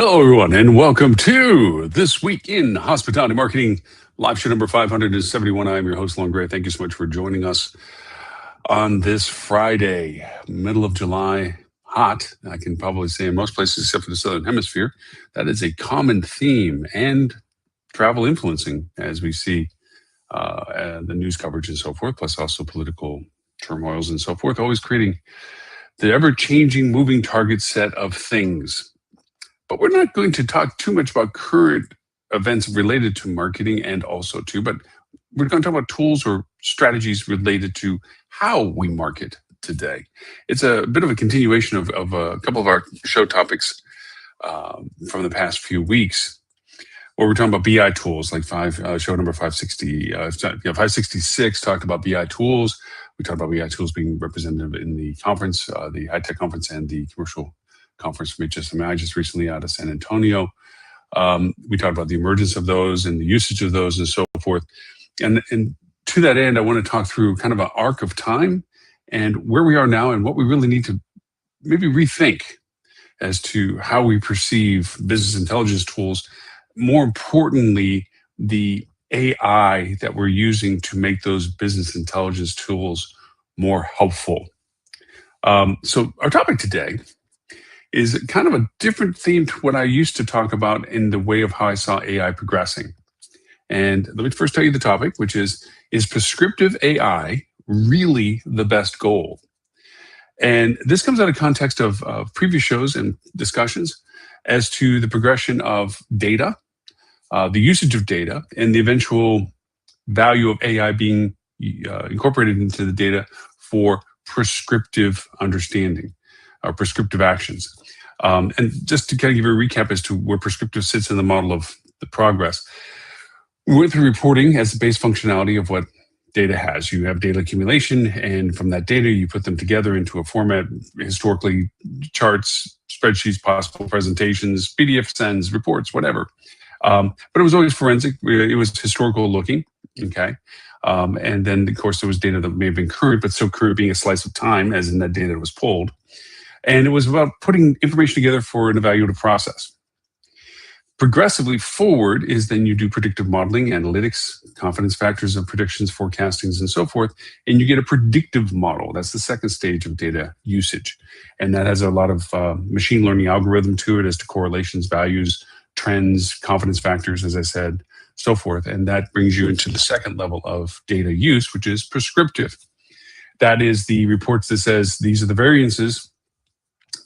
Hello, everyone, and welcome to This Week in Hospitality Marketing, live show number 571. I'm your host, Lon Gray. Thank you so much for joining us on this Friday, middle of July. Hot, I can probably say in most places except for the Southern Hemisphere. That is a common theme and travel influencing as we see the news coverage and so forth, plus also political turmoils and so forth, always creating the ever-changing moving target set of things. But we're not going to talk too much about current events related to marketing and also but we're going to talk about tools or strategies related to how we market today. It's a bit of a continuation of a couple of our show topics from the past few weeks, where we're talking about BI tools, like show number 566 talked about BI tools. We talked about BI tools being representative in the conference, the high-tech conference and the commercial conference from HSMI just recently out of San Antonio. We talked about the emergence of those and the usage of those and so forth. And to that end, I want to talk through kind of an arc of time and where we are now and what we really need to maybe rethink as to how we perceive business intelligence tools. More importantly, the AI that we're using to make those business intelligence tools more helpful. So our topic today is kind of a different theme to what I used to talk about in the way of how I saw AI progressing. And let me first tell you the topic, which is prescriptive AI really the best goal? And this comes out of context of previous shows and discussions as to the progression of data, the usage of data, and the eventual value of AI being incorporated into the data for prescriptive understanding or prescriptive actions. And just to kind of give you a recap as to where prescriptive sits in the model of the progress, we went through reporting as the base functionality of what data has. You have data accumulation, and from that data, you put them together into a format, historically charts, spreadsheets, possible presentations, PDF sends, reports, whatever. But it was always forensic. It was historical looking, okay? And then, of course, there was data that may have been current, but so current being a slice of time, as in that data that was pulled. And it was about putting information together for an evaluative process. Progressively forward is then you do predictive modeling, analytics, confidence factors of predictions, forecastings, and so forth, and you get a predictive model. That's the second stage of data usage. And that has a lot of machine learning algorithm to it as to correlations, values, trends, confidence factors, as I said, so forth. And that brings you into the second level of data use, which is prescriptive. That is the reports that says these are the variances.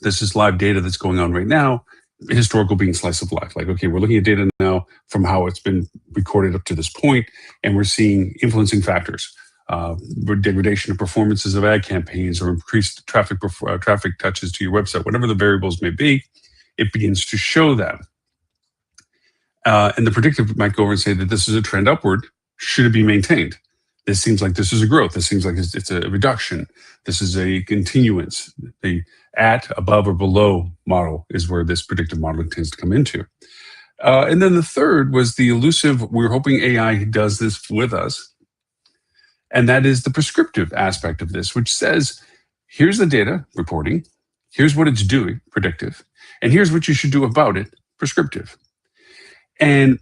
This is live data that's going on right now. Historical being slice of life. Like, okay, we're looking at data now from how it's been recorded up to this point, and we're seeing influencing factors, degradation of performances of ad campaigns or increased traffic touches to your website, whatever the variables may be, it begins to show that. And the predictive might go over and say that this is a trend upward. Should it be maintained? This seems like this is a growth. This seems like it's a reduction. This is a continuance. The at, above, or below model is where this predictive modeling tends to come into. And then the third was the elusive, we're hoping AI does this with us. And that is the prescriptive aspect of this, which says, here's the data reporting, here's what it's doing, predictive, and here's what you should do about it, prescriptive. And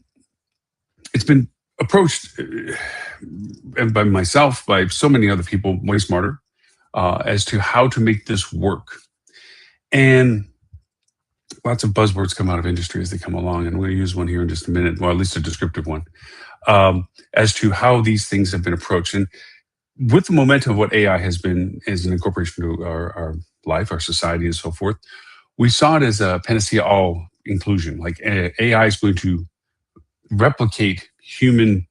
it's been approached by myself, by so many other people, way smarter, as to how to make this work. And lots of buzzwords come out of industry as they come along, and I'm going to use one here in just a minute, well, at least a descriptive one, as to how these things have been approached. And with the momentum of what AI has been as an incorporation to our life, our society, and so forth, we saw it as a panacea all inclusion. Like AI is going to replicate human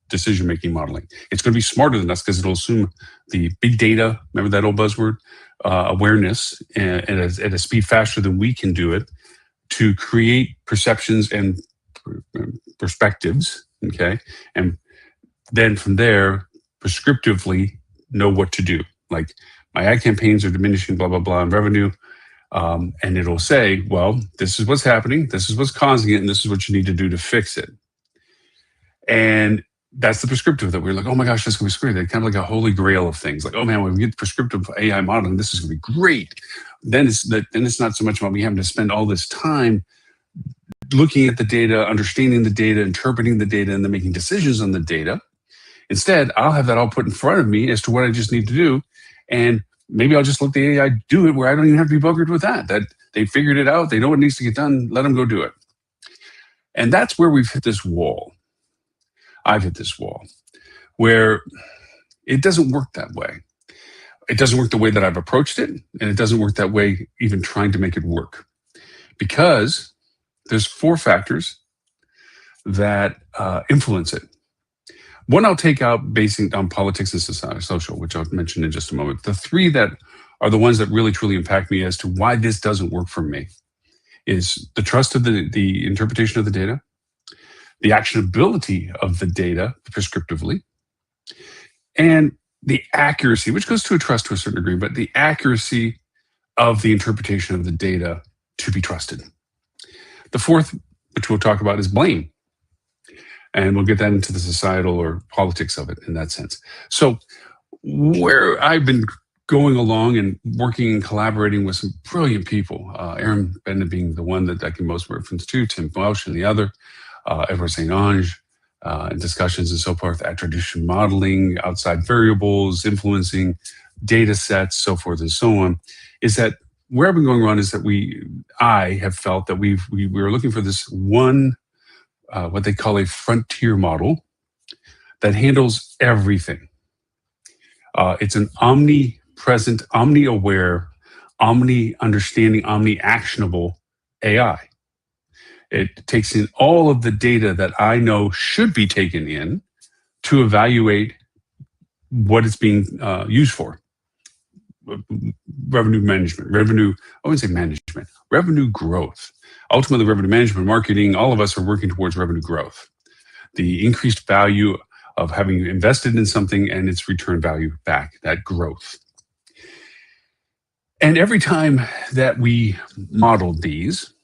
decision-making modeling. It's going to be smarter than us because it'll assume the big data, remember that old buzzword, awareness, and at a speed faster than we can do it to create perceptions and perspectives, okay? And then from there, prescriptively know what to do. Like, my ad campaigns are diminishing, blah, blah, blah, in revenue. And it'll say, well, this is what's happening, this is what's causing it, and this is what you need to do to fix it. And that's the prescriptive that we're like, oh my gosh, that's going to be great. Kind of like a holy grail of things. Like, oh man, when we get prescriptive AI modeling, this is going to be great. Then it's not so much about me having to spend all this time looking at the data, understanding the data, interpreting the data, and then making decisions on the data. Instead, I'll have that all put in front of me as to what I just need to do. And maybe I'll just let the AI do it where I don't even have to be buggered with that they figured it out. They know what needs to get done. Let them go do it. And that's where we've hit this wall. I've hit this wall where it doesn't work that way. It doesn't work the way that I've approached it. And it doesn't work that way even trying to make it work. Because there's 4 factors that influence it. One I'll take out basing on politics and society, social, which I'll mention in just a moment. The 3 that are the ones that really truly impact me as to why this doesn't work for me is the trust of the interpretation of the data, the actionability of the data prescriptively, and the accuracy, which goes to a trust to a certain degree, but the accuracy of the interpretation of the data to be trusted. The 4th, which we'll talk about, is blame. And we'll get that into the societal or politics of it in that sense. So where I've been going along and working and collaborating with some brilliant people, Aaron Bennett being the one that I can most reference to, Tim Welsh and the other, Edward St. Ange, and discussions and so forth, attribution modeling, outside variables, influencing data sets, so forth and so on, is that where I've been going wrong is that I have felt that we were looking for this one, what they call a frontier model that handles everything. It's an omnipresent, omni-aware, omni-understanding, omni-actionable AI. It takes in all of the data that I know should be taken in to evaluate what it's being used for. Revenue management, I wouldn't say management, revenue growth. Ultimately, revenue management, marketing, all of us are working towards revenue growth. The increased value of having invested in something and its return value back, that growth. And every time that we modeled these,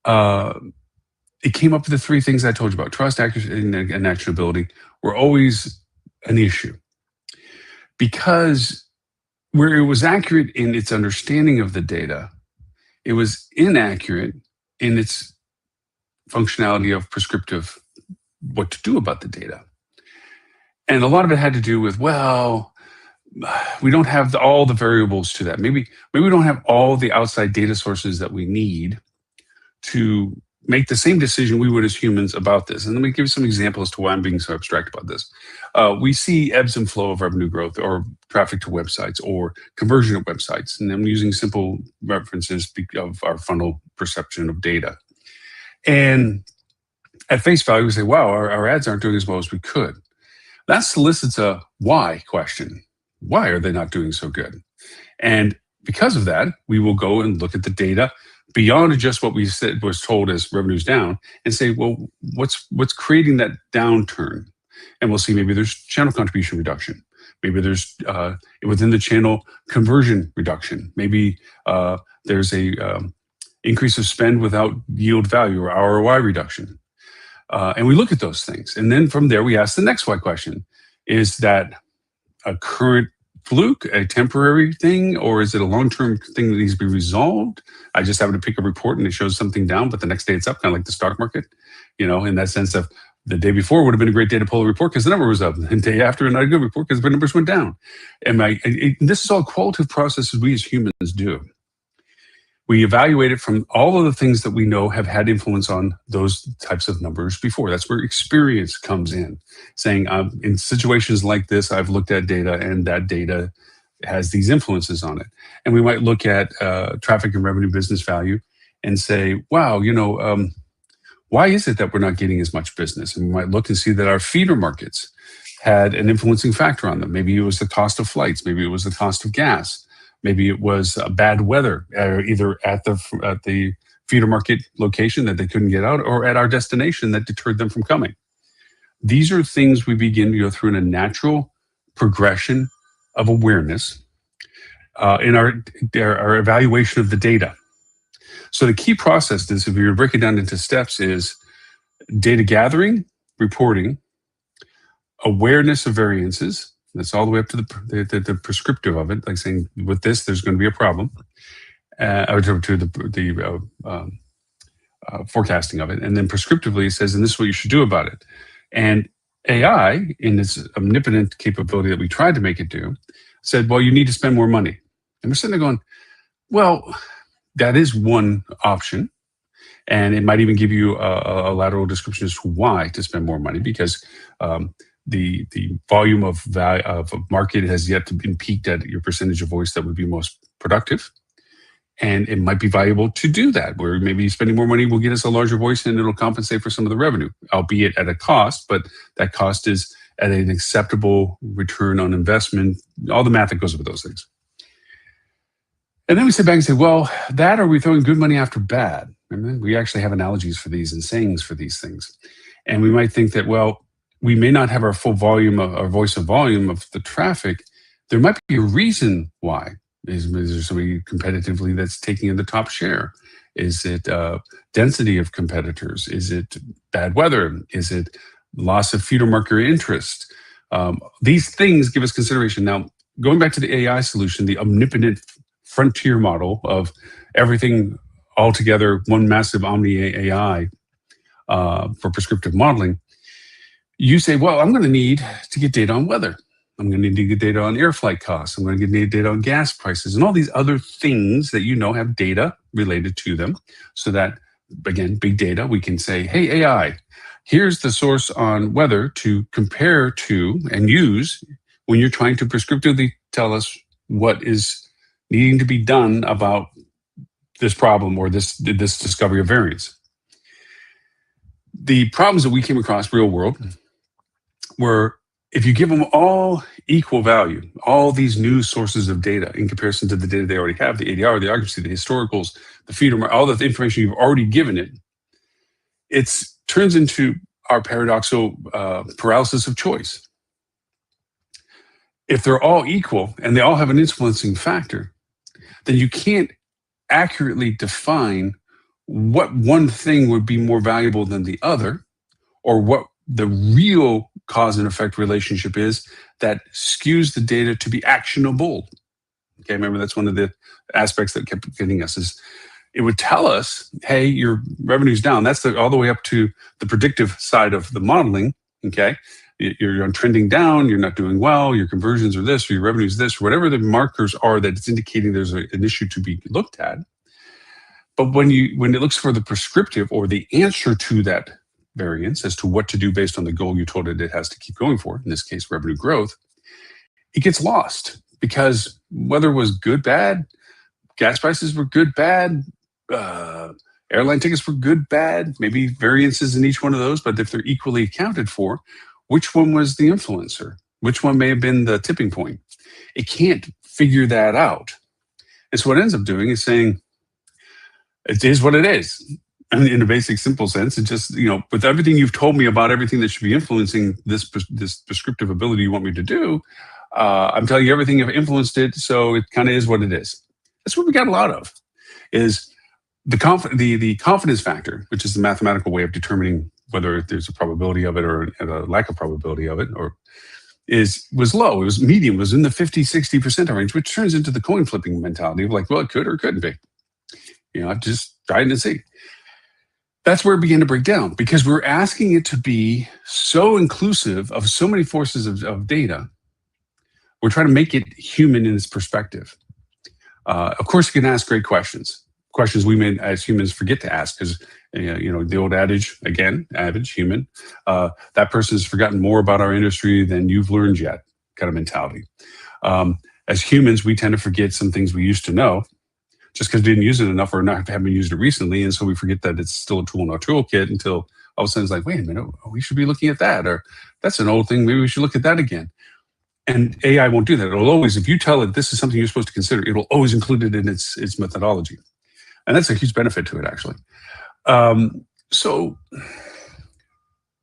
it came up with the 3 things I told you about. Trust, accuracy, and actionability were always an issue. Because where it was accurate in its understanding of the data, it was inaccurate in its functionality of prescriptive, what to do about the data. And a lot of it had to do with, well, we don't have all the variables to that. Maybe we don't have all the outside data sources that we need to make the same decision we would as humans about this. And let me give you some examples as to why I'm being so abstract about this. We see ebbs and flow of revenue growth or traffic to websites or conversion of websites. And I'm using simple references of our funnel perception of data. And at face value, we say, wow, our ads aren't doing as well as we could. That solicits a why question. Why are they not doing so good? And because of that, we will go and look at the data beyond just what we said was told as revenues down and say, well, what's creating that downturn? And we'll see maybe there's channel contribution reduction. Maybe there's within the channel conversion reduction. Maybe there's a increase of spend without yield value or ROI reduction. And we look at those things. And then from there, we ask the next why question. Is that a current fluke, a temporary thing, or is it a long-term thing that needs to be resolved? I just happen to pick a report and it shows something down, but the next day it's up, kind of like the stock market, in that sense of the day before would have been a great day to pull a report because the number was up, and the day after not a good report because the numbers went down. And this is all qualitative processes we as humans do. We evaluate it from all of the things that we know have had influence on those types of numbers before. That's where experience comes in, saying in situations like this, I've looked at data and that data has these influences on it. And we might look at traffic and revenue business value and say, wow, why is it that we're not getting as much business? And we might look and see that our feeder markets had an influencing factor on them. Maybe it was the cost of flights. Maybe it was the cost of gas. Maybe it was bad weather, either at the feeder market location that they couldn't get out or at our destination that deterred them from coming. These are things we begin to go through in a natural progression of awareness in our evaluation of the data. So the key process is, if we were to break it down into steps, is data gathering, reporting, awareness of variances. That's all the way up to the prescriptive of it, like saying, with this, there's going to be a problem, or to the forecasting of it. And then prescriptively it says, and this is what you should do about it. And AI, in its omnipotent capability that we tried to make it do, said, well, you need to spend more money. And we're sitting there going, well, that is one option. And it might even give you a lateral description as to why to spend more money, because the volume of value of a market has yet to be peaked at your percentage of voice that would be most productive. And it might be valuable to do that, where maybe spending more money will get us a larger voice and it'll compensate for some of the revenue, albeit at a cost, but that cost is at an acceptable return on investment, all the math that goes with those things. And then we sit back and say, well, that, or are we throwing good money after bad? And then we actually have analogies for these and sayings for these things. And we might think that, well, we may not have our full volume of our voice of volume of the traffic. There might be a reason why. Is there somebody competitively that's taking in the top share? Is it density of competitors? Is it bad weather? Is it loss of feeder market interest? These things give us consideration. Now, going back to the AI solution, the omnipotent frontier model of everything all together, one massive omni AI for prescriptive modeling, you say, well, I'm going to need to get data on weather. I'm going to need to get data on air flight costs. I'm going to need data on gas prices and all these other things that have data related to them. So that, again, big data, we can say, hey, AI, here's the source on weather to compare to and use when you're trying to prescriptively tell us what is needing to be done about this problem or this discovery of variance. The problems that we came across real world were, if you give them all equal value, all these new sources of data in comparison to the data they already have, the ADR, the argumency, the historicals, the feeder, all the information you've already given it, it turns into our paradoxical paralysis of choice. If they're all equal and they all have an influencing factor, then you can't accurately define what one thing would be more valuable than the other, or what the real cause and effect relationship is that skews the data to be actionable. Okay, remember that's one of the aspects that kept getting us, is it would tell us, hey, your revenue's down. That's all the way up to the predictive side of the modeling. Okay, you're on trending down, you're not doing well, your conversions are this, or your revenue's this, or whatever the markers are that it's indicating there's an issue to be looked at. But when it looks for the prescriptive or the answer to that variance as to what to do based on the goal you told it has to keep going for, in this case, revenue growth, it gets lost because weather was good, bad, gas prices were good, bad, airline tickets were good, bad, maybe variances in each one of those, but if they're equally accounted for, which one was the influencer? Which one may have been the tipping point? It can't figure that out. And so what it ends up doing is saying, it is what it is. I mean, in a basic, simple sense, it just, with everything you've told me about everything that should be influencing this prescriptive ability you want me to do, I'm telling you everything have influenced it, so it kind of is what it is. That's what we got a lot of, is the confidence factor, which is the mathematical way of determining whether there's a probability of it or a lack of probability of it, was low. It was medium. It was in the 50-60% range, which turns into the coin flipping mentality of like, well, it could or it couldn't be. I've just tried to see. That's where it began to break down, because we're asking it to be so inclusive of so many forces of data. We're trying to make it human in its perspective. Of course, you can ask great questions we may, as humans, forget to ask, because the old adage, human, that person has forgotten more about our industry than you've learned yet, kind of mentality. As humans, we tend to forget some things we used to know, just because we didn't use it enough or haven't used it recently. And so we forget that it's still a tool in our toolkit until all of a sudden it's like, wait a minute, we should be looking at that. Or that's an old thing, maybe we should look at that again. And AI won't do that. It'll always, if you tell it this is something you're supposed to consider, it'll always include it in its methodology. And that's a huge benefit to it, actually. So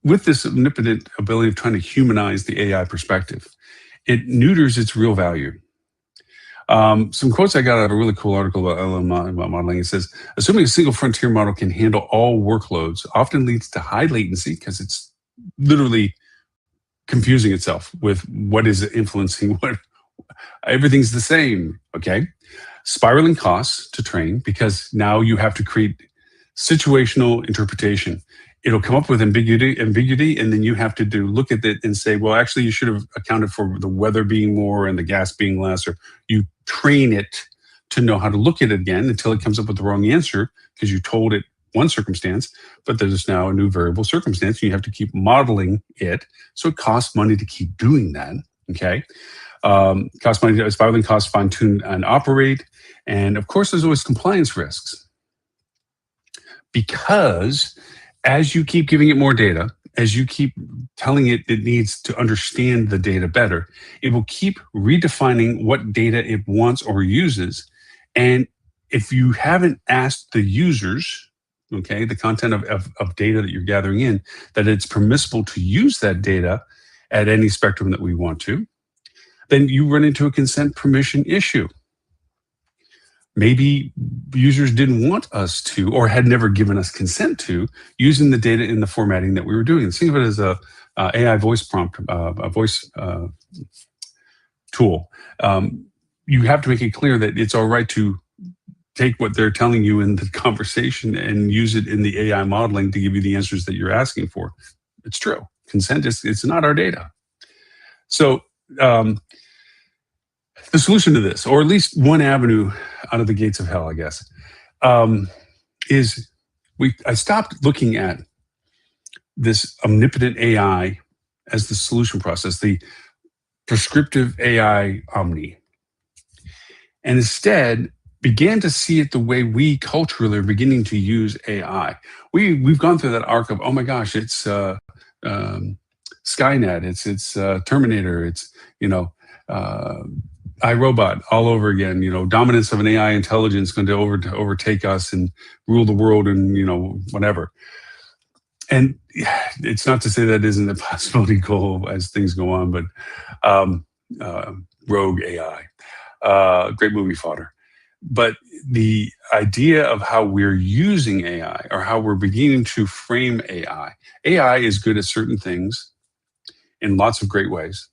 with this omnipotent ability of trying to humanize the AI perspective, it neuters its real value. Some quotes I got out of a really cool article about LLM modeling. It says, assuming a single frontier model can handle all workloads often leads to high latency, because it's literally confusing itself with what is influencing what. Everything's the same, okay? Spiraling costs to train, because now you have to create situational interpretation. It'll come up with ambiguity, and then you have to look at it and say, well, actually, you should have accounted for the weather being more and the gas being less, or you train it to know how to look at it again until it comes up with the wrong answer because you told it one circumstance, but there's now a new variable circumstance. And you have to keep modeling it, so it costs money to keep doing that. Okay, costs money to spiraling costs, fine tune and operate, and of course, there's always compliance risks because as you keep giving it more data, as you keep telling it it needs to understand the data better, it will keep redefining what data it wants or uses. And if you haven't asked the users, okay, the content of data that you're gathering in, that it's permissible to use that data at any spectrum that we want to, then you run into a consent permission issue. Maybe users didn't want us to, or had never given us consent to, using the data in the formatting that we were doing. Think of it as a AI voice prompt, a voice tool. You have to make it clear that it's all right to take what they're telling you in the conversation and use it in the AI modeling to give you the answers that you're asking for. It's true. Consent it's not our data. So the solution to this, or at least one avenue out of the gates of hell, I guess, is I stopped looking at this omnipotent AI as the solution process, the prescriptive AI omni, and instead began to see it the way we culturally are beginning to use AI. We've gone through that arc of, oh my gosh, it's Skynet, it's Terminator, it's iRobot all over again. Dominance of an AI intelligence going to overtake us and rule the world, and whatever. And it's not to say that isn't a possibility goal as things go on, but rogue AI, great movie fodder. But the idea of how we're using AI, or how we're beginning to frame AI is good at certain things in lots of great ways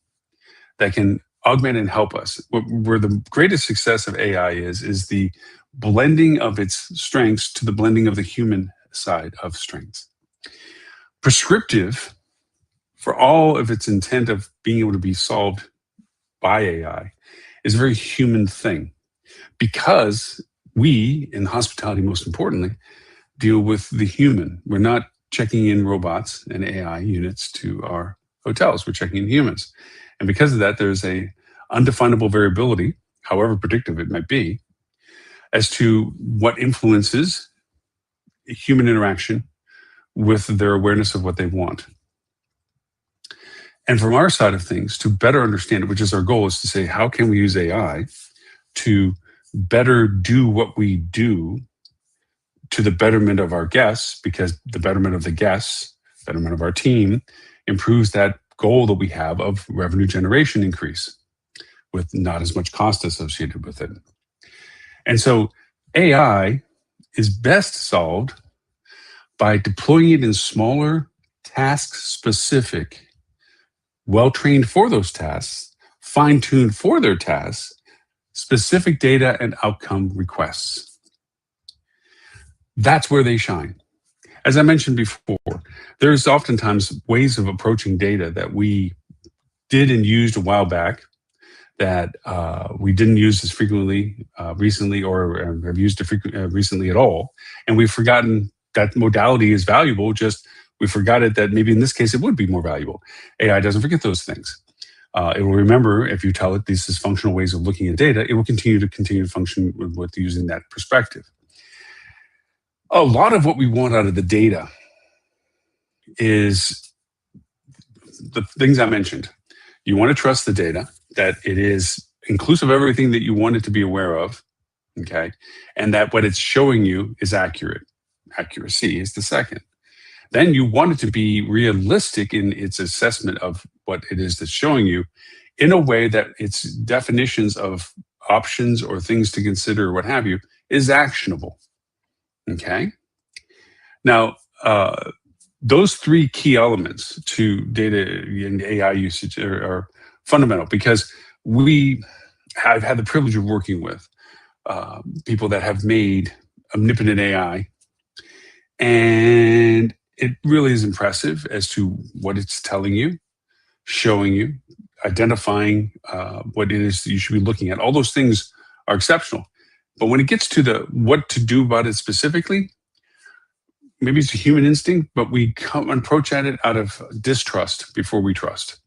that can augment and help us. Where the greatest success of AI is the blending of its strengths to the blending of the human side of strengths. Prescriptive, for all of its intent of being able to be solved by AI, is a very human thing, because we, in hospitality most importantly, deal with the human. We're not checking in robots and AI units to our hotels. We're checking in humans. And because of that, there's a undefinable variability, however predictive it might be, as to what influences human interaction with their awareness of what they want. And from our side of things, to better understand it, which is our goal, is to say, how can we use AI to better do what we do to the betterment of our guests, because the betterment of the guests, betterment of our team, improves that goal that we have of revenue generation increase with not as much cost associated with it. And so AI is best solved by deploying it in smaller, task-specific, well-trained for those tasks, fine-tuned for their tasks, specific data and outcome requests. That's where they shine. As I mentioned before, there's oftentimes ways of approaching data that we did and used a while back that we didn't use as frequently recently, or have used it recently at all. And we've forgotten that modality is valuable, just we forgot it that maybe in this case it would be more valuable. AI doesn't forget those things. It will remember if you tell it this is functional ways of looking at data, it will continue to function with using that perspective. A lot of what we want out of the data is the things I mentioned. You want to trust the data, that it is inclusive of everything that you want it to be aware of, okay? And that what it's showing you is accurate. Accuracy is the second. Then you want it to be realistic in its assessment of what it is that's showing you, in a way that its definitions of options or things to consider or what have you is actionable, okay? Now, those three key elements to data and AI usage are fundamental, because I've had the privilege of working with people that have made omnipotent AI And it really is impressive as to what it's telling you, showing you, identifying what it is that you should be looking at. All those things are exceptional. But when it gets to the what to do about it specifically, maybe it's a human instinct, but we come approach at it out of distrust before we trust.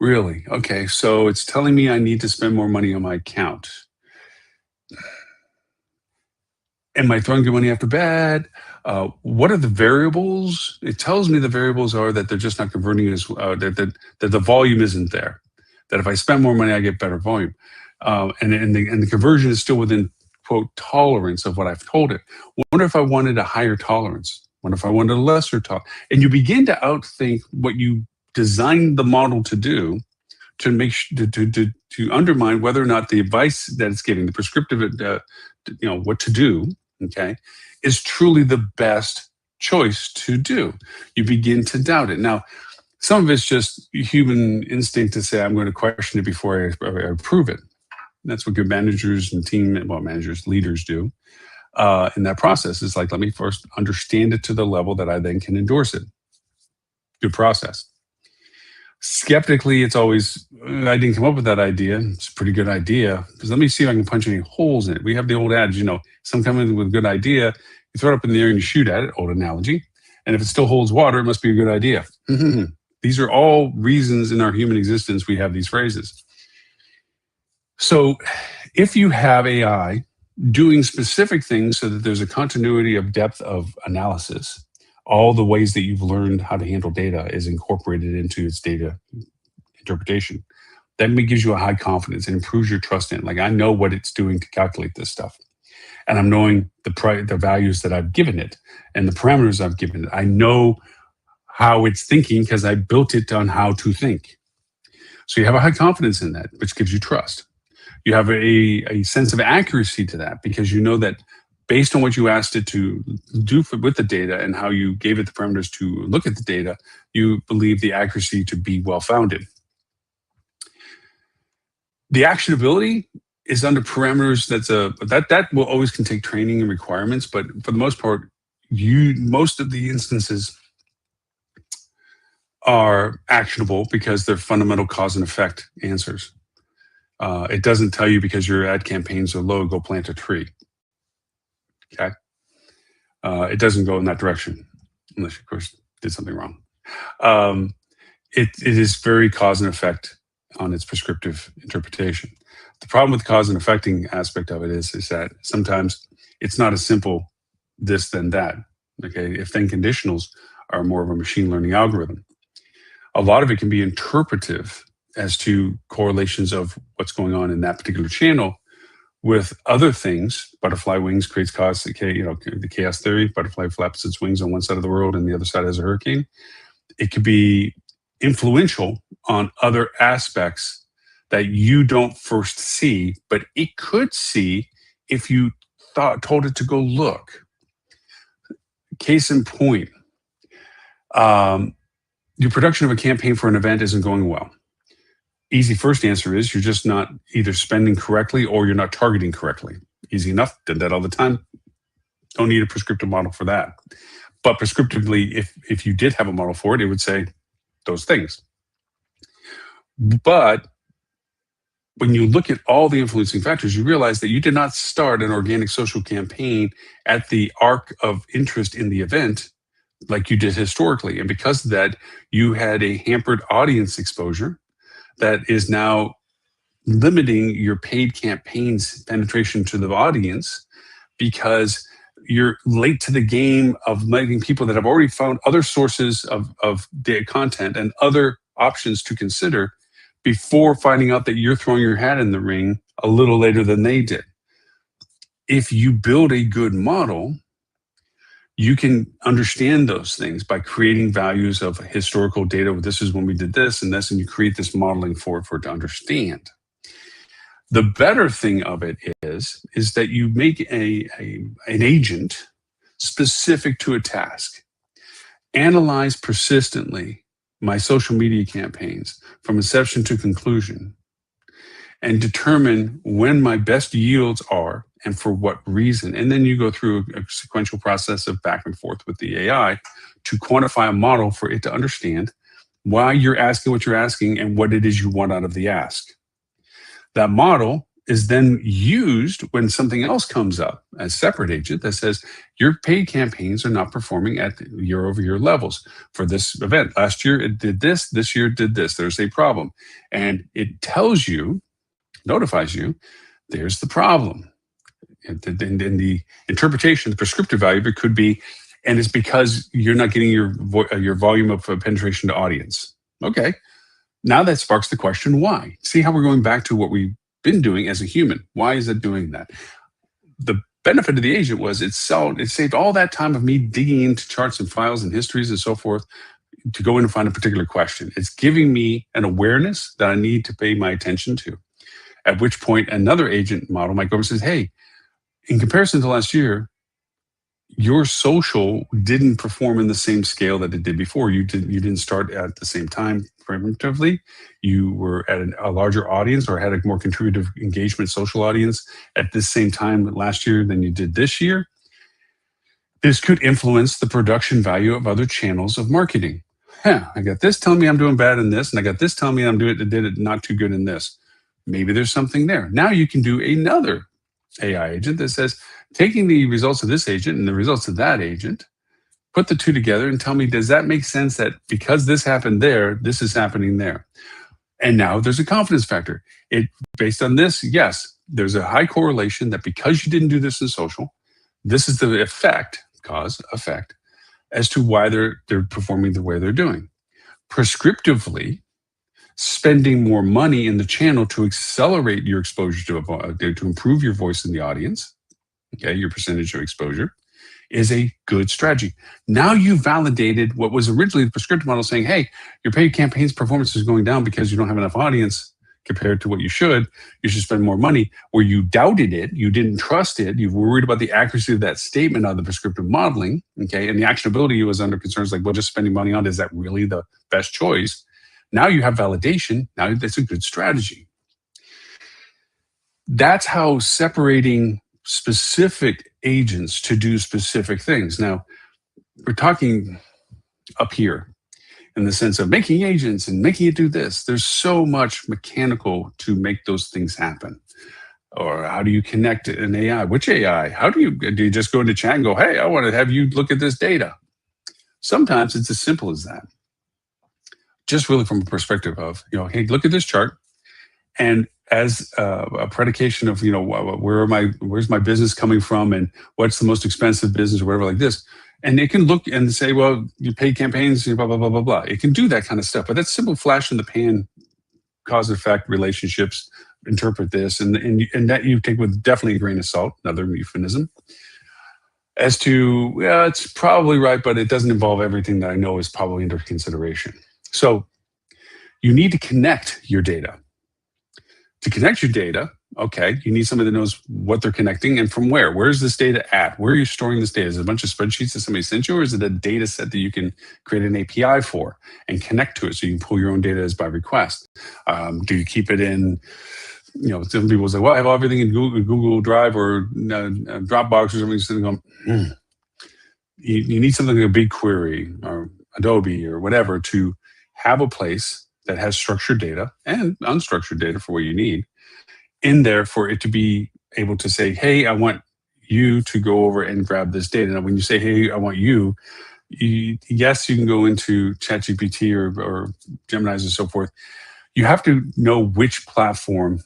Really? Okay, so it's telling me I need to spend more money on my account. Am I throwing good money after bad? What are the variables? It tells me the variables are that they're just not converting as that the volume isn't there. That if I spend more money, I get better volume, and the conversion is still within quote tolerance of what I've told it. Wonder if I wanted a higher tolerance. Wonder if I wanted a lesser tolerance. And you begin to outthink what you designed the model to do to make to undermine whether or not the advice that it's giving, the prescriptive, what to do, okay, is truly the best choice to do. You begin to doubt it. Now, some of it's just human instinct to say, I'm going to question it before I approve it. That's what good managers and leaders do in that process. Is like, let me first understand it to the level that I then can endorse it. Good process. Skeptically, it's always, I didn't come up with that idea. It's a pretty good idea. Because let me see if I can punch any holes in it. We have the old adage, some come in with a good idea, you throw it up in the air and you shoot at it, old analogy. And if it still holds water, it must be a good idea. These are all reasons in our human existence we have these phrases. So if you have AI doing specific things so that there's a continuity of depth of analysis, all the ways that you've learned how to handle data is incorporated into its data interpretation. That gives you a high confidence and improves your trust in it. Like, I know what it's doing to calculate this stuff. And I'm knowing the values that I've given it and the parameters I've given it. I know how it's thinking because I built it on how to think. So you have a high confidence in that, which gives you trust. You have a sense of accuracy to that because you know that based on what you asked it to do with the data and how you gave it the parameters to look at the data, you believe the accuracy to be well-founded. The actionability is under parameters that will always can take training and requirements, but for the most part, most of the instances are actionable because they're fundamental cause and effect answers. It doesn't tell you because your ad campaigns are low, go plant a tree. Okay. It doesn't go in that direction, unless you, of course, did something wrong. It is very cause and effect on its prescriptive interpretation. The problem with the cause and effecting aspect of it is that sometimes it's not as simple this then that. Okay, if then conditionals are more of a machine learning algorithm. A lot of it can be interpretive as to correlations of what's going on in that particular channel with other things. Butterfly wings creates cause, the chaos theory. Butterfly flaps its wings on one side of the world and the other side has a hurricane. It could be influential on other aspects that you don't first see, but it could see if you told it to go look. Case in point, your production of a campaign for an event isn't going well. Easy first answer is you're just not either spending correctly or you're not targeting correctly. Easy enough, did that all the time. Don't need a prescriptive model for that. But prescriptively, if you did have a model for it, it would say those things. But when you look at all the influencing factors, you realize that you did not start an organic social campaign at the arc of interest in the event like you did historically. And because of that, you had a hampered audience exposure that is now limiting your paid campaigns penetration to the audience because you're late to the game of letting people that have already found other sources of data content and other options to consider before finding out that you're throwing your hat in the ring a little later than they did. If you build a good model, you can understand those things by creating values of historical data. This is when we did this and this, and you create this modeling for it to understand. The better thing of it is that you make an agent specific to a task. Analyze persistently my social media campaigns from inception to conclusion and determine when my best yields are and for what reason. And then you go through a sequential process of back and forth with the AI to quantify a model for it to understand why you're asking what you're asking and what it is you want out of the ask. That model is then used when something else comes up as separate agent that says your paid campaigns are not performing at year-over-year levels for this event. Last year it did this year it did this. There's a problem. And it tells you, notifies you, there's the problem. And the interpretation, the prescriptive value of it could be, and it's because you're not getting your volume of penetration to audience. Okay. Now that sparks the question, why? See how we're going back to what we've been doing as a human. Why is it doing that? The benefit of the agent was it saved all that time of me digging into charts and files and histories and so forth to go in and find a particular question. It's giving me an awareness that I need to pay my attention to. At which point another agent model might go and says, hey, in comparison to last year, your social didn't perform in the same scale that it did before. You didn't start at the same time primitively. You were at a larger audience or had a more contributive engagement social audience at this same time last year than you did this year. This could influence the production value of other channels of marketing. I got this telling me I'm doing bad in this, and I got this telling me did it not too good in this. Maybe there's something there. Now you can do another AI agent that says, taking the results of this agent and the results of that agent, put the two together and tell me, does that make sense that because this happened there, this is happening there? And now there's a confidence factor. Based on this, yes, there's a high correlation that because you didn't do this in social, this is the effect, cause, effect, as to why they're performing the way they're doing. Prescriptively, spending more money in the channel to accelerate your exposure to improve your voice in the audience, okay, your percentage of exposure, is a good strategy. Now you validated what was originally the prescriptive model saying, hey, your paid campaigns performance is going down because you don't have enough audience compared to what you should spend more money. Where you doubted it, you didn't trust it, you were worried about the accuracy of that statement on the prescriptive modeling, okay, and the actionability was under concerns like, well, just spending money on it, is that really the best choice? Now you have validation. Now that's a good strategy. That's how separating specific agents to do specific things. Now, we're talking up here in the sense of making agents and making it do this. There's so much mechanical to make those things happen. Or how do you connect an AI? Which AI? Do you just go into chat and go, hey, I want to have you look at this data? Sometimes it's as simple as that. Just really from a perspective of, hey, look at this chart. And as a predication of, where's my business coming from and what's the most expensive business or whatever like this. And it can look and say, well, you pay campaigns, blah, blah, blah, blah, blah. It can do that kind of stuff. But that's simple flash in the pan, cause and effect relationships, interpret this. And that you take with definitely a grain of salt, another euphemism. As to, yeah, it's probably right, but it doesn't involve everything that I know is probably under consideration. So you need to connect your data. To connect your data, okay, you need somebody that knows what they're connecting and from where. Where's this data at? Where are you storing this data? Is it a bunch of spreadsheets that somebody sent you, or is it a data set that you can create an API for and connect to it so you can pull your own data as by request? Do you keep it in, some people say, well, I have everything in Google Drive or Dropbox or something. So going, you need something like a BigQuery or Adobe or whatever to have a place that has structured data and unstructured data for what you need in there for it to be able to say, hey, I want you to go over and grab this data. Now, when you say, hey, I want you, yes, you can go into ChatGPT or Gemini's and so forth. You have to know which platform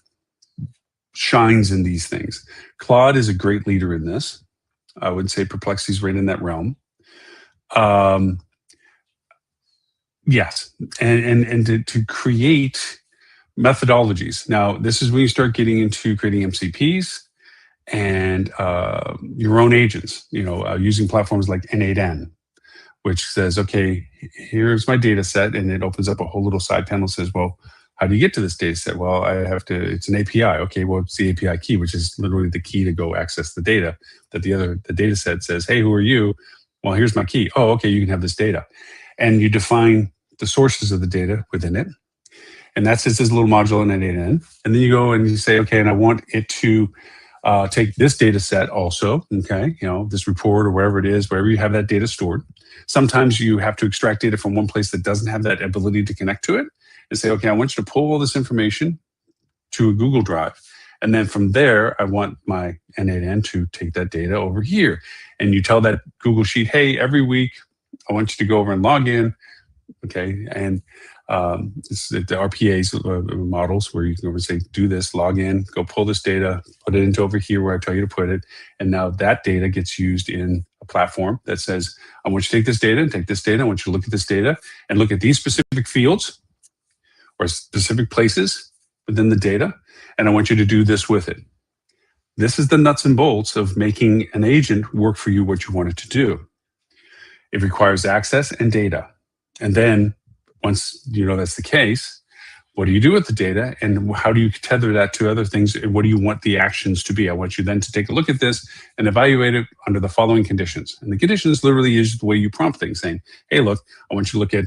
shines in these things. Claude is a great leader in this. I would say Perplexity is right in that realm. Yes, and to create methodologies. Now, this is when you start getting into creating MCPs and your own agents, using platforms like N8N, which says, okay, here's my data set, and it opens up a whole little side panel, says, well, how do you get to this data set? Well, it's an API. Okay, well, it's the API key, which is literally the key to go access the data that the data set says, hey, who are you? Well, here's my key. Oh, okay, you can have this data. And you define the sources of the data within it. And that's just this little module in N8N. And then you go and you say, okay, and I want it to Take this data set also, okay, this report or wherever it is, wherever you have that data stored. Sometimes you have to extract data from one place that doesn't have that ability to connect to it and say, okay, I want you to pull all this information to a Google Drive. And then from there, I want my N8N to take that data over here. And you tell that Google Sheet, hey, every week, I want you to go over and log in, okay? And it's the RPA's models where you can go over and say, do this, log in, go pull this data, put it into over here where I tell you to put it. And now that data gets used in a platform that says, I want you to take this data and take this data. I want you to look at this data and look at these specific fields or specific places within the data. And I want you to do this with it. This is the nuts and bolts of making an agent work for you what you want it to do. It requires access and data. And then once you know that's the case, what do you do with the data and how do you tether that to other things? And what do you want the actions to be? I want you then to take a look at this and evaluate it under the following conditions. And the conditions literally is the way you prompt things, saying, hey, look, I want you to look at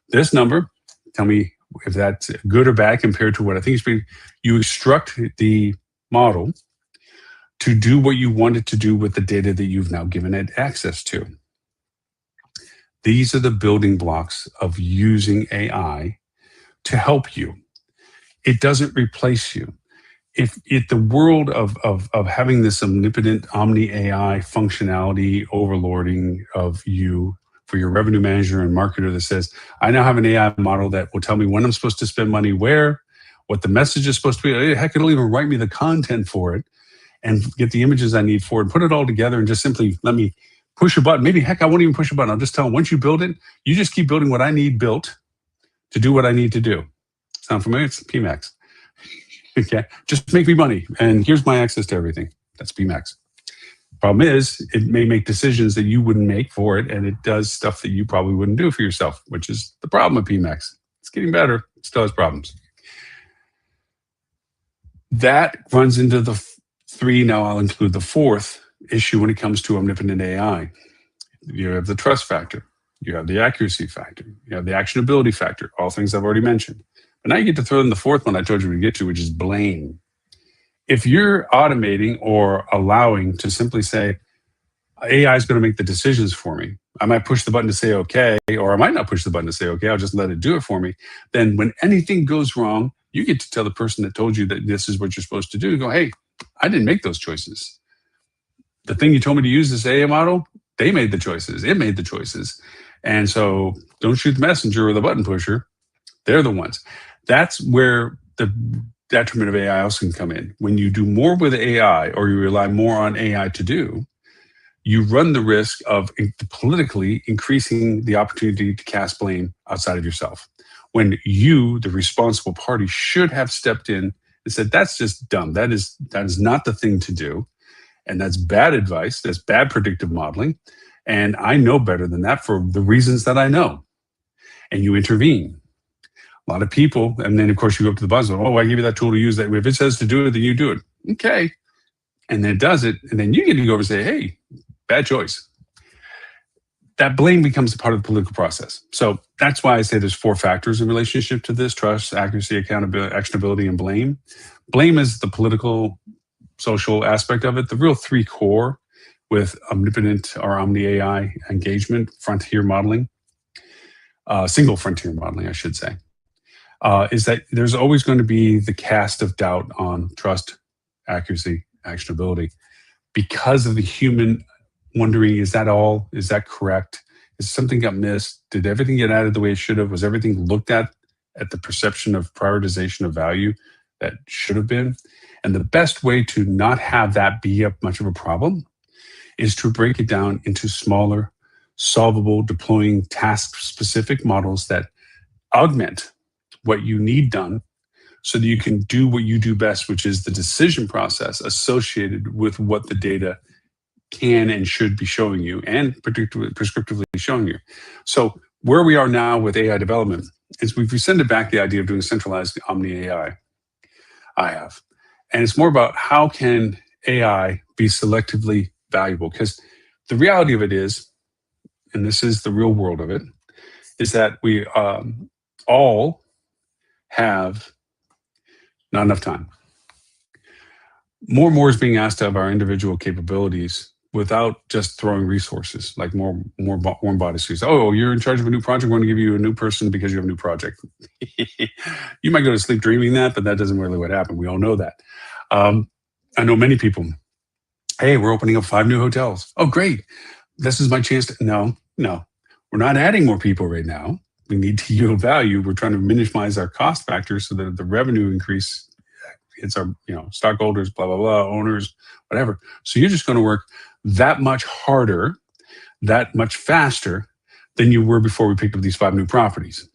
this number. Tell me if that's good or bad compared to what I think it's being. You instruct the model to do what you want it to do with the data that you've now given it access to. These are the building blocks of using AI to help you. It doesn't replace you. If the world of having this omnipotent omni AI functionality overlording of you for your revenue manager and marketer that says, I now have an AI model that will tell me when I'm supposed to spend money where, what the message is supposed to be. Heck, it'll even write me the content for it and get the images I need for it, put it all together and just simply let me push a button. Maybe, heck, I won't even push a button. I'll just tell them, once you build it, you just keep building what I need built to do what I need to do. Sound familiar? It's PMAX. Okay, just make me money. And here's my access to everything. That's PMAX. Problem is, it may make decisions that you wouldn't make for it, and it does stuff that you probably wouldn't do for yourself, which is the problem with PMAX. It's getting better. It still has problems. That runs into the three. Now I'll include the fourth issue when it comes to omnipotent AI. You have the trust factor. You have the accuracy factor. You have the actionability factor, all things I've already mentioned. But now you get to throw in the fourth one I told you to get to, which is blame. If you're automating or allowing to simply say, AI is going to make the decisions for me, I might push the button to say, okay, or I might not push the button to say, okay, I'll just let it do it for me. Then when anything goes wrong, you get to tell the person that told you that this is what you're supposed to do, go, hey, I didn't make those choices. The thing you told me to use, this AI model, they made the choices. It made the choices. And so don't shoot the messenger or the button pusher. They're the ones. That's where the detriment of AI also can come in. When you do more with AI or you rely more on AI to do, you run the risk of politically increasing the opportunity to cast blame outside of yourself. When you, the responsible party, should have stepped in and said, that's just dumb. That is not the thing to do. And that's bad advice. That's bad predictive modeling. And I know better than that for the reasons that I know. And you intervene. A lot of people, and then of course you go up to the boss, oh, I gave you that tool to use that. If it says to do it, then you do it. Okay. And then it does it. And then you get to go over and say, hey, bad choice. That blame becomes a part of the political process. So that's why I say there's four factors in relationship to this: trust, accuracy, accountability, actionability, and blame. Blame is the political, social aspect of it. The real three core with omnipotent or omni AI engagement, frontier modeling, single frontier modeling, I should say, is that there's always going to be the cast of doubt on trust, accuracy, actionability, because of the human wondering, is that all? Is that correct? Is something got missed? Did everything get added the way it should have? Was everything looked at the perception of prioritization of value that should have been? And the best way to not have that be much of a problem is to break it down into smaller, solvable, deploying task-specific models that augment what you need done so that you can do what you do best, which is the decision process associated with what the data can and should be showing you and prescriptively showing you. So where we are now with AI development is we've rescinded back the idea of doing centralized omni AI. I have. And it's more about how can AI be selectively valuable? Because the reality of it is, and this is the real world of it, is that we all have not enough time. More and more is being asked of our individual capabilities without just throwing resources, like more warm body suits. Oh, you're in charge of a new project. We're going to give you a new person because you have a new project. You might go to sleep dreaming that, but that doesn't really what happened. We all know that. Um, I know many people. Hey, we're opening up 5 new hotels. Oh, great. This is my chance to. No, no, we're not adding more people right now. We need to yield value. We're trying to minimize our cost factors so that the revenue increase hits our, stockholders, blah, blah, blah, owners, whatever. So you're just going to work that much harder, that much faster than you were before we picked up these 5 new properties.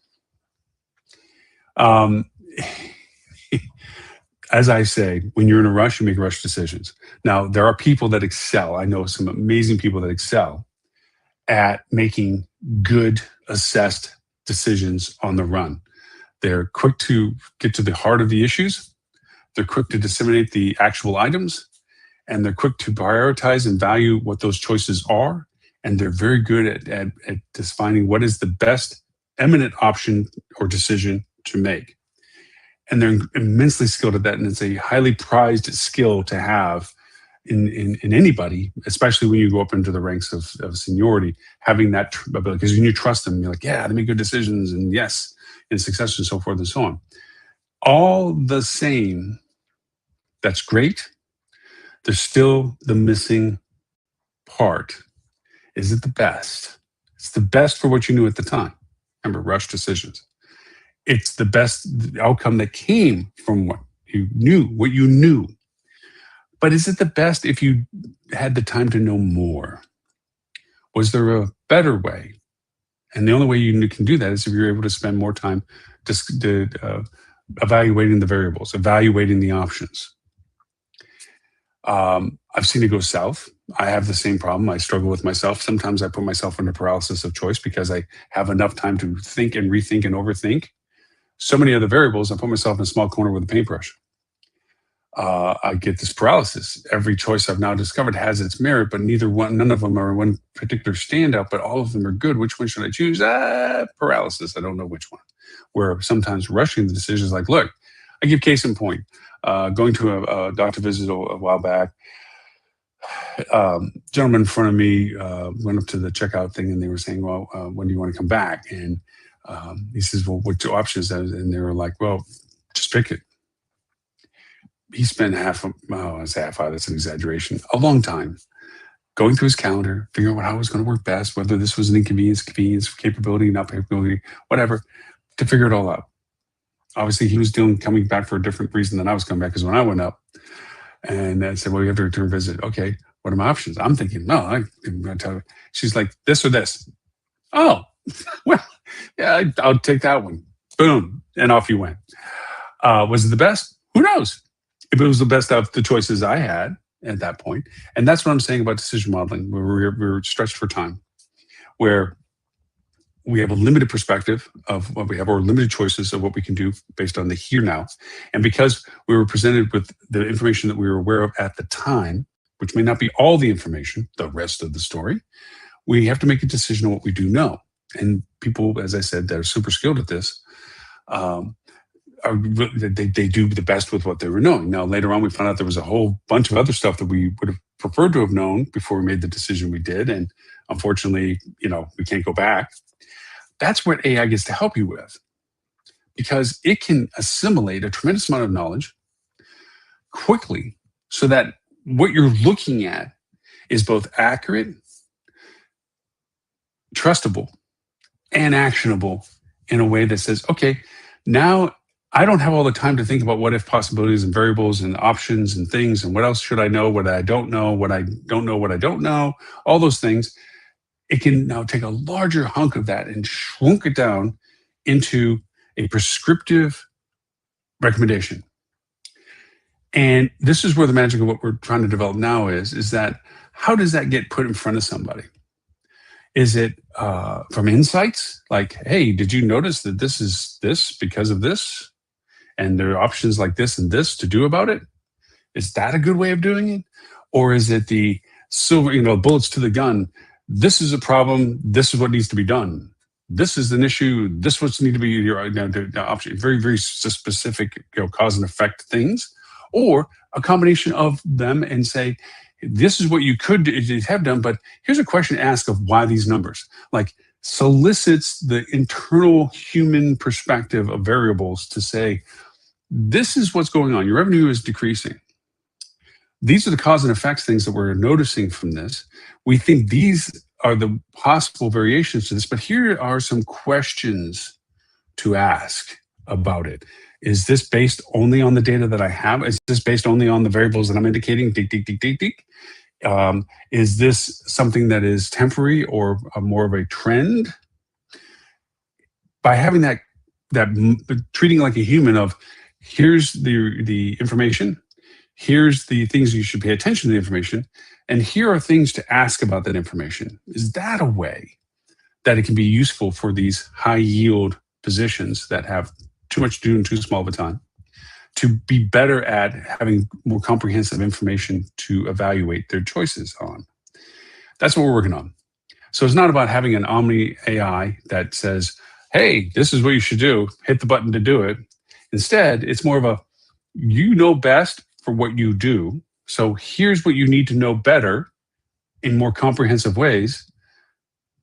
Um, as I say, when you're in a rush, you make rush decisions. Now, there are people that excel. I know some amazing people that excel at making good assessed decisions on the run. They're quick to get to the heart of the issues. They're quick to disseminate the actual items, and they're quick to prioritize and value what those choices are. And they're very good at defining what is the best eminent option or decision to make. And they're immensely skilled at that. And it's a highly prized skill to have in anybody, especially when you go up into the ranks of seniority, having that ability, because when you trust them, you're like, yeah, they make good decisions, and yes, in success, and so forth and so on. All the same, that's great. There's still the missing part. Is it the best? It's the best for what you knew at the time. Remember, rush decisions. It's the best outcome that came from what you knew. But is it the best if you had the time to know more? Was there a better way? And the only way you can do that is if you're able to spend more time evaluating the variables, evaluating the options. I've seen it go south. I have the same problem. I struggle with myself. Sometimes I put myself under paralysis of choice because I have enough time to think and rethink and overthink so many other variables. I put myself in a small corner with a paintbrush. I get this paralysis. Every choice I've now discovered has its merit, but none of them are one particular standout, but all of them are good. Which one should I choose? Paralysis. I don't know which one. Where sometimes rushing the decision is like, look, I give case in point. Going to a doctor visit a while back, gentleman in front of me went up to the checkout thing, and they were saying, well, when do you want to come back? And he says, well, what options? And they were like, well, just pick it. He spent that's an exaggeration, a long time going through his calendar, figuring out how it was going to work best, whether this was an convenience, capability, not capability, whatever, to figure it all out. Obviously, he was coming back for a different reason than I was coming back, because when I went up and I said, well, you have to return visit. Okay, what are my options? I'm thinking, no, I'm going to tell her. She's like, this or this. Oh, well, yeah, I'll take that one. Boom. And off you went. Was it the best? Who knows? If it was the best of the choices I had at that point. And that's what I'm saying about decision modeling, where we're stretched for time, where we have a limited perspective of what we have, or limited choices of what we can do based on the here now. And because we were presented with the information that we were aware of at the time, which may not be all the information, the rest of the story, we have to make a decision on what we do know. And people, as I said, that are super skilled at this, they do the best with what they were knowing. Now, later on, we found out there was a whole bunch of other stuff that we would have preferred to have known before we made the decision we did. And unfortunately, we can't go back. That's what AI gets to help you with, because it can assimilate a tremendous amount of knowledge quickly so that what you're looking at is both accurate, trustable, and actionable in a way that says, okay, now I don't have all the time to think about what if possibilities and variables and options and things and what else should I know, what I don't know, what I don't know, what I don't know, all those things. It can now take a larger hunk of that and shrunk it down into a prescriptive recommendation. And this is where the magic of what we're trying to develop now is that how does that get put in front of somebody? Is it from insights? Like, hey, did you notice that this is this because of this? And there are options like this and this to do about it? Is that a good way of doing it? Or is it the silver, bullets to the gun? This is a problem. This is what needs to be done. This is an issue. This is what needs to be your option. Very, very specific, cause and effect things. or a combination of them and say, this is what you could have done, but here's a question to ask of why these numbers. Like, solicits the internal human perspective of variables to say, this is what's going on. Your revenue is decreasing. These are the cause and effects things that we're noticing from this. We think these are the possible variations to this, but here are some questions to ask about it. Is this based only on the data that I have? Is this based only on the variables that I'm indicating? Deek, deek, deek, deek, deek. Is this something that is temporary or more of a trend? By having that treating like a human of, here's the information, here's the things you should pay attention to the information, and here are things to ask about that information. Is that a way that it can be useful for these high yield positions that have too much to do in too small of a time to be better at having more comprehensive information to evaluate their choices on? That's what we're working on. So it's not about having an omni AI that says, hey, this is what you should do, hit the button to do it. Instead, it's more of a, you know best for what you do. So here's what you need to know better in more comprehensive ways,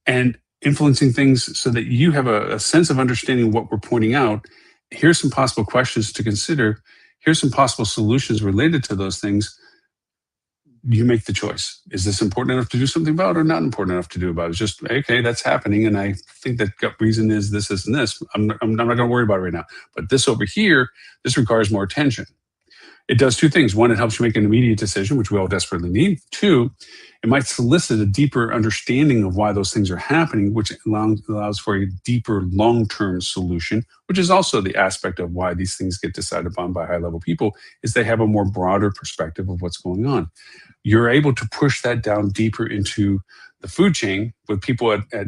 and influencing things so that you have a sense of understanding what we're pointing out. Here's some possible questions to consider. Here's some possible solutions related to those things. You make the choice. Is this important enough to do something about, or not important enough to do about? It's just, okay, that's happening, and I think that gut reason is this, this, and this. I'm not going to worry about it right now. But this over here, this requires more attention. It does two things. One, it helps you make an immediate decision, which we all desperately need. Two, it might solicit a deeper understanding of why those things are happening, which allows for a deeper long-term solution, which is also the aspect of why these things get decided upon by high-level people, is they have a more broader perspective of what's going on. You're able to push that down deeper into the food chain with people at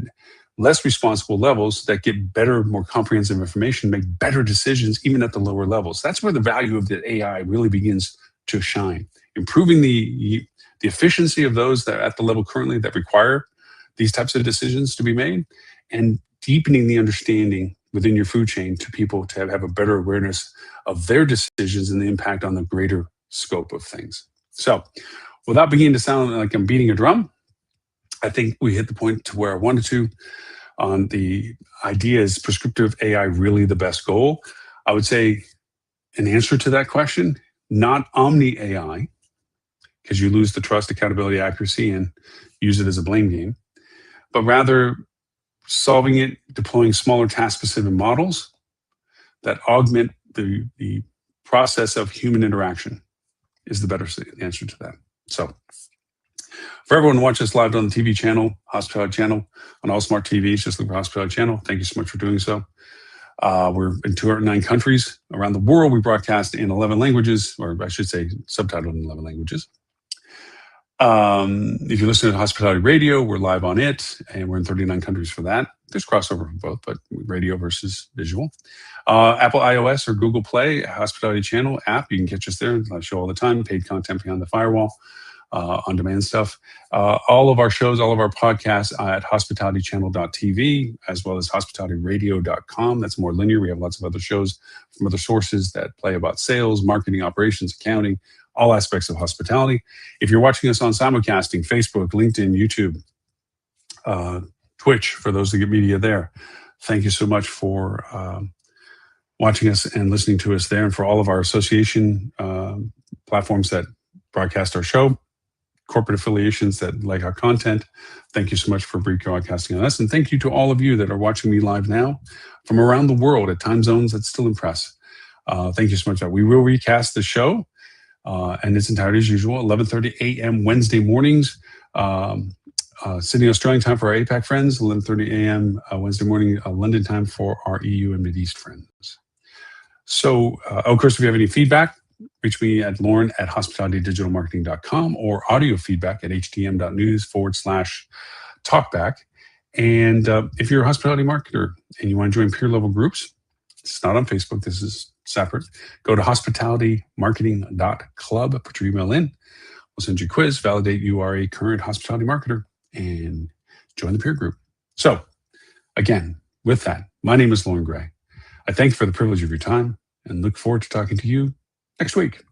less responsible levels that get better, more comprehensive information, make better decisions, even at the lower levels. That's where the value of the AI really begins to shine. Improving the efficiency of those that are at the level currently that require these types of decisions to be made, and deepening the understanding within your food chain to people to have a better awareness of their decisions and the impact on the greater scope of things. So without beginning to sound like I'm beating a drum, I think we hit the point to where I wanted to on the idea, is prescriptive AI really the best goal? I would say an answer to that question, not omni AI, because you lose the trust, accountability, accuracy, and use it as a blame game, but rather solving it, deploying smaller task-specific models that augment the process of human interaction is the better answer to that. So for everyone who watches us live on the TV channel, Hospitality Channel, on all smart TVs, just look for Hospitality Channel. Thank you so much for doing so. We're in 209 countries around the world. We broadcast in 11 languages, or I should say subtitled in 11 languages. If you listen to Hospitality Radio, we're live on it, and we're in 39 countries for that. There's crossover for both, but radio versus visual. Apple iOS or Google Play, Hospitality Channel app, you can catch us there. I show all the time, paid content behind the firewall, on-demand stuff. All of our shows, all of our podcasts at hospitalitychannel.tv, as well as hospitalityradio.com. That's more linear. We have lots of other shows from other sources that play about sales, marketing, operations, accounting, all aspects of hospitality. If you're watching us on simulcasting, Facebook, LinkedIn, YouTube, Twitch, for those that get media there, thank you so much for watching us and listening to us there, and for all of our association platforms that broadcast our show, corporate affiliations that like our content. Thank you so much for broadcasting on us. And thank you to all of you that are watching me live now from around the world at time zones that still impress. Thank you so much. We will recast the show and its entirety as usual, 11:30 a.m. Wednesday mornings, Sydney, Australian time for our APAC friends, 11:30 a.m. Wednesday morning, London time for our EU and Mideast friends. So, of course, if you have any feedback, reach me at lauren@hospitalitydigitalmarketing.com, or audio feedback at htm.news/talkback. And if you're a hospitality marketer and you want to join peer level groups, it's not on Facebook, this is separate. Go to hospitalitymarketing.club, put your email in. We'll send you a quiz, validate you are a current hospitality marketer, and join the peer group. So again, with that, my name is Lauren Gray. I thank you for the privilege of your time and look forward to talking to you next week.